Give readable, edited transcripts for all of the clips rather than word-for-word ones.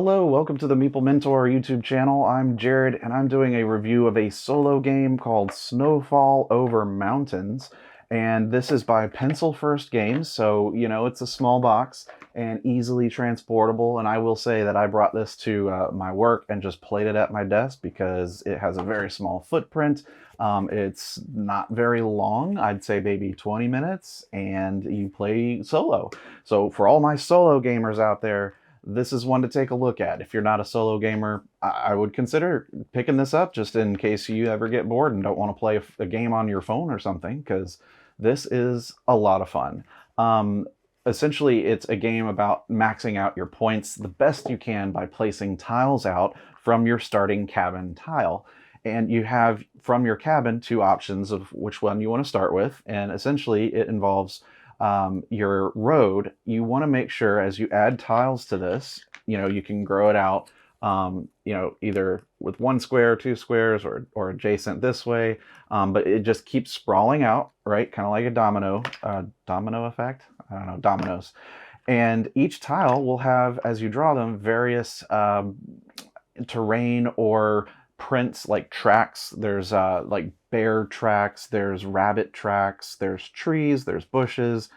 Hello, welcome to the Meeple Mentor YouTube channel. I'm Jared, and I'm doing a review of a solo game called Snowfall Over Mountains. And this is by Pencil First Games, so, it's a small box and easily transportable. And I will say that I brought this to my work and just played it at my desk because it has a very small footprint. It's not very long, I'd say maybe 20 minutes, and you play solo. So for all my solo gamers out there, this is one to take a look at. If you're not a solo gamer, I would consider picking this up just in case you ever get bored and don't want to play a game on your phone or something, because this is a lot of fun. Essentially, it's a game about maxing out your points the best you can by placing tiles out from your starting cabin tile. And you have, from your cabin, two options of which one you want to start with. And essentially, it involves your road. You want to make sure as you add tiles to this, you can grow it out, either with one square, two squares, or adjacent this way. But it just keeps sprawling out, right? Kind of like a domino effect. I don't know, dominoes. And each tile will have, as you draw them, various terrain or prints, like tracks. There's like bear tracks, there's rabbit tracks, there's trees, there's bushes,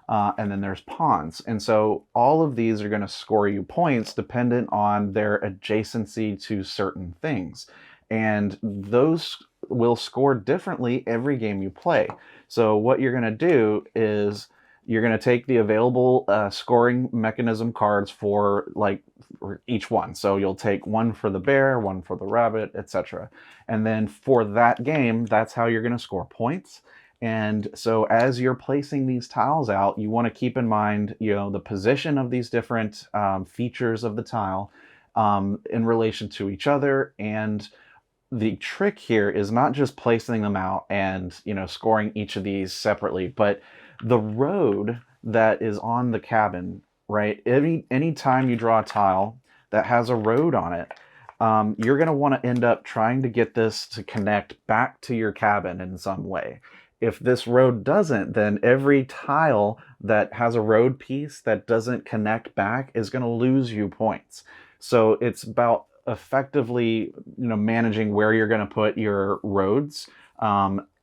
and then there's ponds. And so all of these are going to score you points dependent on their adjacency to certain things. And those will score differently every game you play. So what you're going to do is you're going to take the available scoring mechanism cards for each one. So you'll take one for the bear, one for the rabbit, etc. And then for that game, that's how you're going to score points. And so as you're placing these tiles out, you want to keep in mind, the position of these different features of the tile in relation to each other. And the trick here is not just placing them out and, scoring each of these separately, but the road that is on the cabin, right? Any time you draw a tile that has a road on it, you're going to want to end up trying to get this to connect back to your cabin in some way. If this road doesn't, then every tile that has a road piece that doesn't connect back is going to lose you points. So it's about effectively, managing where you're going to put your roads,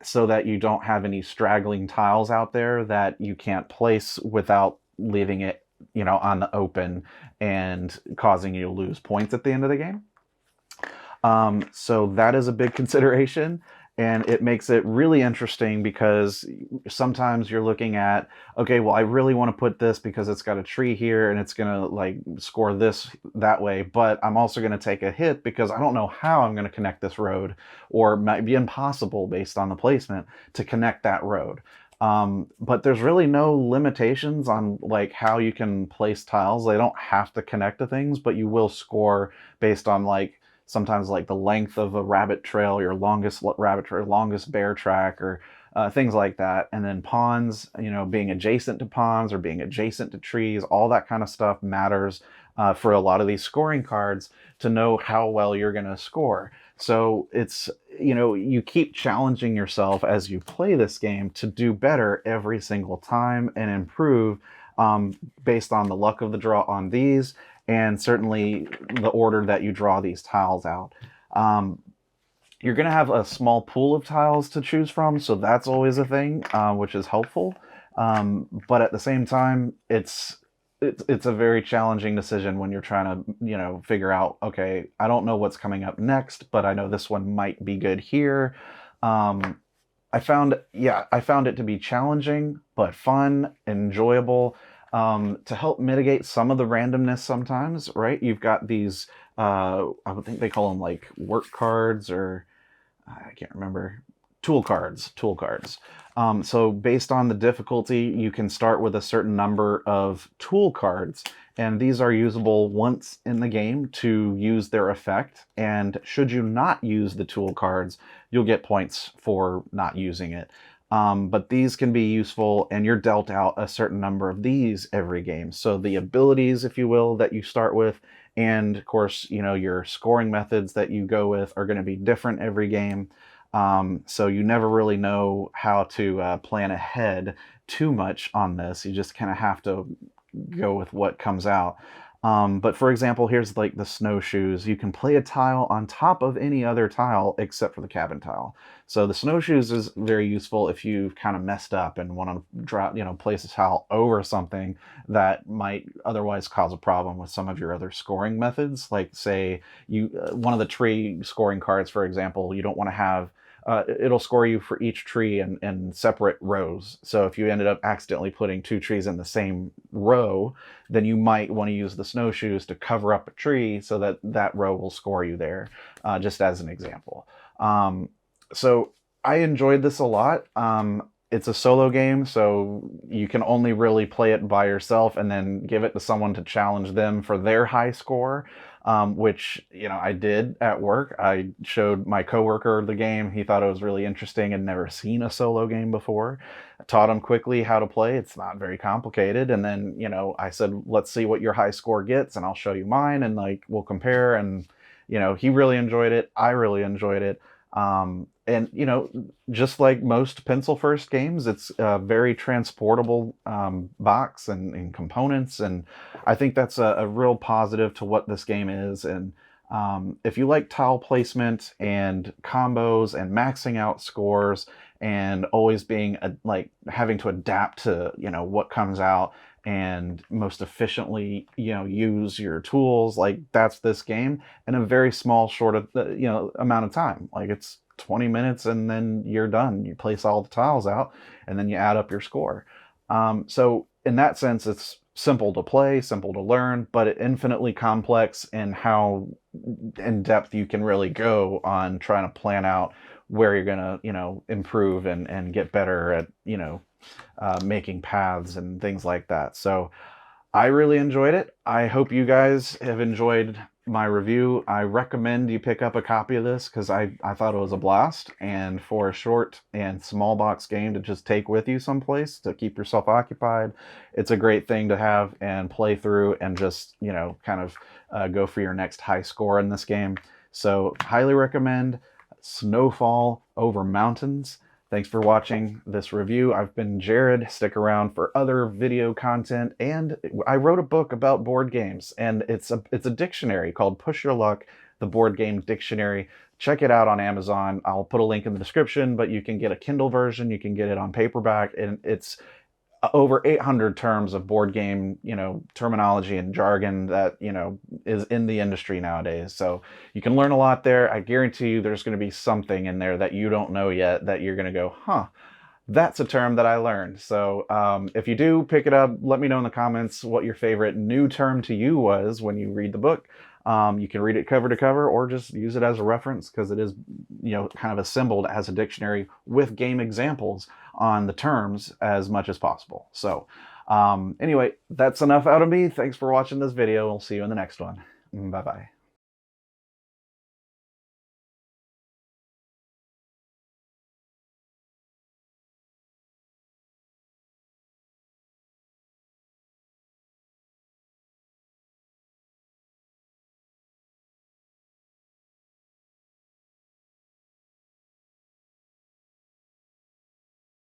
so that you don't have any straggling tiles out there that you can't place without leaving it, on the open and causing you to lose points at the end of the game. So that is a big consideration, and it makes it really interesting because sometimes you're looking at, okay, well, I really want to put this because it's got a tree here and it's going to score this that way, but I'm also going to take a hit because I don't know how I'm going to connect this road, or it might be impossible based on the placement to connect that road. But there's really no limitations on how you can place tiles. They don't have to connect to things, but you will score based on sometimes the length of a rabbit trail, your longest rabbit trail, longest bear track, or things like that. And then ponds, being adjacent to ponds or being adjacent to trees, all that kind of stuff matters for a lot of these scoring cards to know how well you're going to score. So it's, you keep challenging yourself as you play this game to do better every single time and improve based on the luck of the draw on these, and certainly the order that you draw these tiles out. You're going to have a small pool of tiles to choose from, so that's always a thing, which is helpful. But at the same time, it's a very challenging decision when you're trying to, figure out, okay, I don't know what's coming up next, but I know this one might be good here. I found it to be challenging, but fun, enjoyable. To help mitigate some of the randomness sometimes, right? You've got these, I would think they call them work cards, or I can't remember, tool cards. So based on the difficulty, you can start with a certain number of tool cards, and these are usable once in the game to use their effect. And should you not use the tool cards, you'll get points for not using it. But these can be useful, and you're dealt out a certain number of these every game. So the abilities, if you will, that you start with, and of course, your scoring methods that you go with are going to be different every game. So you never really know how to plan ahead too much on this. You just kind of have to go with what comes out. But for example, here's like the snowshoes. You can play a tile on top of any other tile except for the cabin tile. So the snowshoes is very useful if you've kind of messed up and want to drop, place a tile over something that might otherwise cause a problem with some of your other scoring methods. Like say one of the tree scoring cards, for example, you don't want to have it'll score you for each tree in separate rows. So if you ended up accidentally putting two trees in the same row, then you might want to use the snowshoes to cover up a tree so that that row will score you there, just as an example. So I enjoyed this a lot. It's a solo game, so you can only really play it by yourself and then give it to someone to challenge them for their high score, which, I did at work. I showed my coworker the game. He thought it was really interesting and never seen a solo game before. I taught him quickly how to play. It's not very complicated. And then, I said, let's see what your high score gets, and I'll show you mine, and like we'll compare. And, he really enjoyed it. I really enjoyed it. And just like most pencil first games, it's a very transportable box and components, and I think that's a real positive to what this game is. And if you like tile placement and combos and maxing out scores and always being like having to adapt to what comes out and most efficiently use your tools, like that's this game in a very small short of amount of time. Like it's 20 minutes and then you're done. You place all the tiles out and then you add up your score. So in that sense, it's simple to play, simple to learn, but infinitely complex in how in depth you can really go on trying to plan out where you're going to, improve and get better at, making paths and things like that. So I really enjoyed it. I hope you guys have enjoyed my review. I recommend you pick up a copy of this because I thought it was a blast. And for a short and small box game to just take with you someplace to keep yourself occupied, it's a great thing to have and play through and just, kind of go for your next high score in this game. So highly recommend Snowfall Over Mountains. Thanks for watching this review. I've been Jared. Stick around for other video content. And I wrote a book about board games, and it's a dictionary called Push Your Luck, the Board Game Dictionary. Check it out on Amazon. I'll put a link in the description, but you can get a Kindle version. You can get it on paperback, and it's over 800 terms of board game, terminology and jargon that, is in the industry nowadays. So you can learn a lot there. I guarantee you there's going to be something in there that you don't know yet that you're going to go, huh, that's a term that I learned. So if you do pick it up, let me know in the comments what your favorite new term to you was when you read the book. You can read it cover to cover or just use it as a reference because it is, kind of assembled as a dictionary with game examples on the terms as much as possible. So anyway, that's enough out of me. Thanks for watching this video. We'll see you in the next one. Bye-bye.